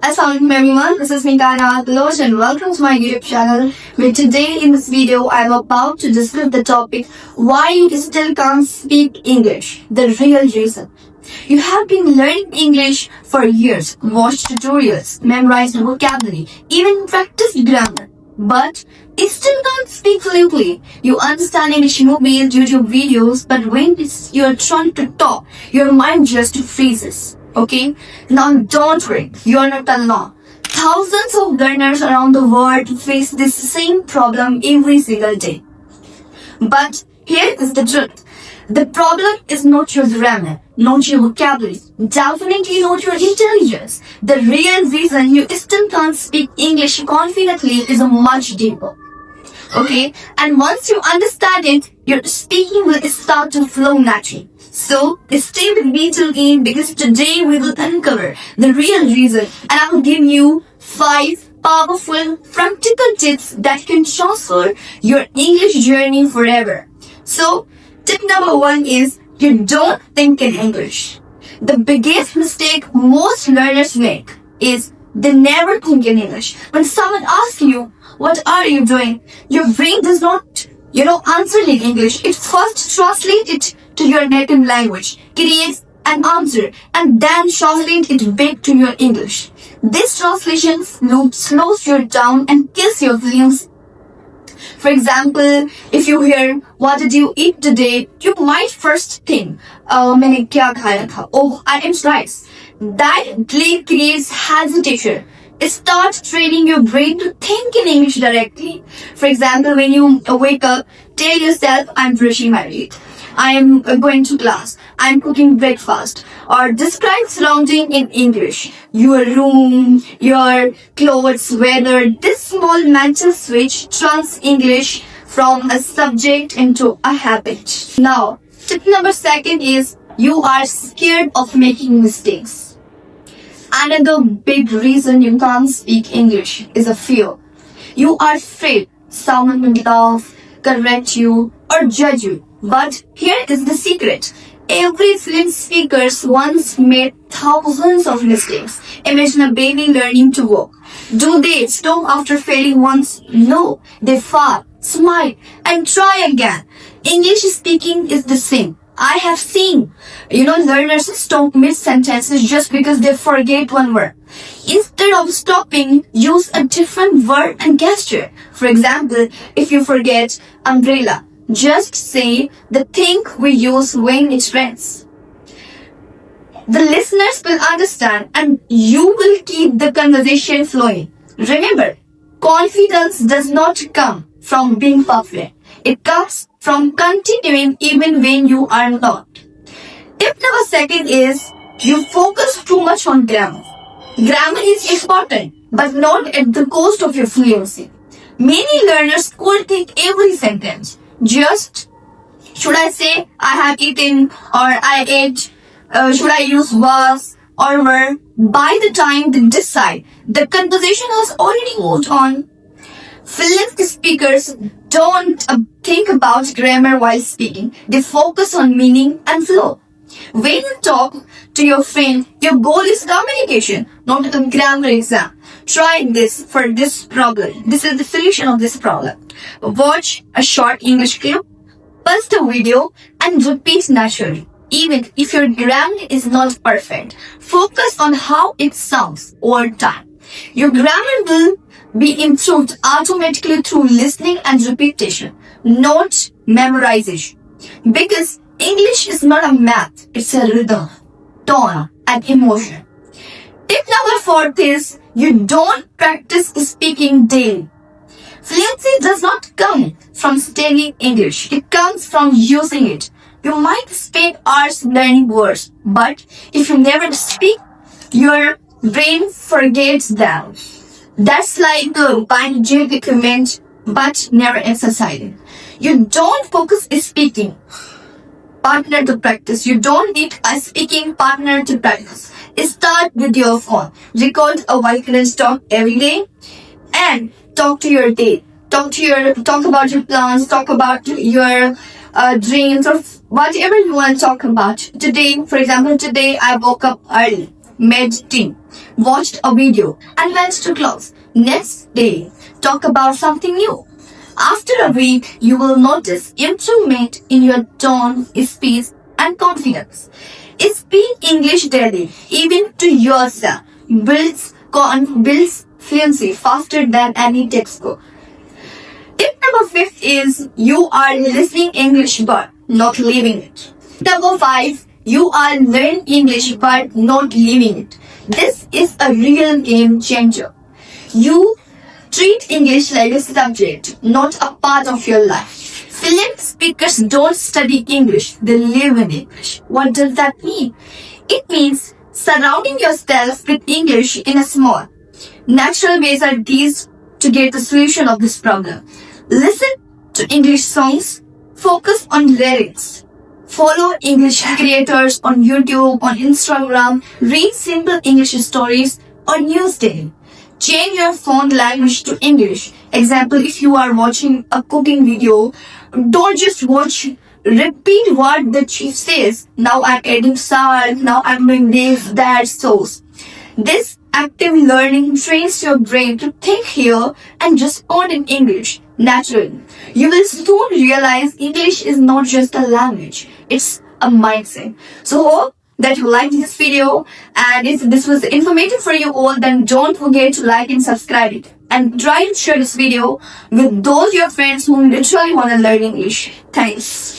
Assalamualaikum everyone, this is Mikana Akalosh and welcome to my YouTube channel where today in this video I am about to discuss the topic why you still can't speak English, the real reason. You have been learning English for years, watched tutorials, memorized vocabulary, even practiced grammar, but you still can't speak fluently. You understand English movies, YouTube videos, but when you're trying to talk, your mind just freezes. Okay? Now don't worry, you're not alone. Thousands of learners around the world face this same problem every single day. But here is the truth. The problem is not your grammar, not your vocabulary, definitely not your intelligence. The real reason you still can't speak English confidently is much deeper. Okay? And once you understand it, your speaking will start to flow naturally. So, stay with me till the end because today we will uncover the real reason and I will give you 5 powerful, practical tips that can transform your English journey forever. So, tip number 1 is you don't think in English. The biggest mistake most learners make is they never think in English. When someone asks you, what are you doing? Your brain does not, answer in English. It first translates it to your native language, creates an answer, and then translates it back to your English. This translation loop slows you down and kills your feelings. For example, if you hear, what did you eat today? You might first think, मैंने क्या खाया था? Oh, I am rice. That delay creates hesitation. Start training your brain to think in English directly. For example, when you wake up, tell yourself, I'm brushing my teeth. I am going to class. I am cooking breakfast. Or describe surrounding in English. Your room, your clothes, weather. This small mental switch turns English from a subject into a habit. Now, tip number 2 is you are scared of making mistakes. Another big reason you can't speak English is a fear. You are afraid someone will laugh, correct you, or judge you. But here is the secret. Every fluent speaker once made thousands of mistakes. Imagine a baby learning to walk. Do they stop after failing once? No. They fall, smile, and try again. English speaking is the same. I have seen, learners stop mid-sentences just because they forget one word. Instead of stopping, use a different word and gesture. For example, if you forget umbrella, just say the thing we use when it rains. The listeners will understand and you will keep the conversation flowing. Remember, confidence does not come from being perfect. It comes from continuing even when you are not. Tip number 2 is you focus too much on grammar. Grammar is important, but not at the cost of your fluency. Many learners overthink every sentence. Just, should I say, I have eaten or I ate? Should I use was or were? By the time they decide, the conversation has already moved on. Fluent speakers don't think about grammar while speaking. They focus on meaning and flow. When you talk to your friend, your goal is communication, not a grammar exam. Try this for this problem. This is the solution of this problem. Watch a short English clip, pause the video, and repeat naturally. Even if your grammar is not perfect, focus on how it sounds over time. Your grammar will be improved automatically through listening and repetition, not memorization. Because English is not a math, it's a rhythm, tone, and emotion. Tip number 4 is you don't practice speaking daily. Fluency does not come from studying English, it comes from using it. You might spend hours learning words, but if you never speak, your brain forgets them. That's like buying gym equipment but never exercising. You don't focus speaking partner to practice. You don't need a speaking partner to practice. Start with your phone. Record a Violence talk every day and talk to your date. Talk about your plans, talk about your dreams or whatever you want to talk about. Today, for example, I woke up early. made tea, watched a video, and went to class. Next day, talk about something new. After a week, you will notice improvement in your tone, speech, and confidence. Speak English daily, even to yourself, builds fluency faster than any textbook. Tip number 5 is you are listening English but not living it. Number 5, you are learning English but not living it. This is a real game changer. You treat English like a subject, not a part of your life. Fluent speakers don't study English, they live in English. What does that mean? It means surrounding yourself with English in a small, natural ways are these to get the solution of this problem. Listen to English songs, focus on lyrics. Follow English creators on YouTube, on Instagram, read simple English stories on Newsday. Change your font language to English. Example, if you are watching a cooking video, don't just watch, repeat what the chief says. Now I'm adding salt, now I'm doing this, that, sauce. This active learning trains your brain to think here and respond in English naturally. You will soon realize English is not just a language, it's a mindset. So hope that you liked this video, and if this was informative for you all, then don't forget to like and subscribe it. And try to share this video with those your friends who literally want to learn English. Thanks.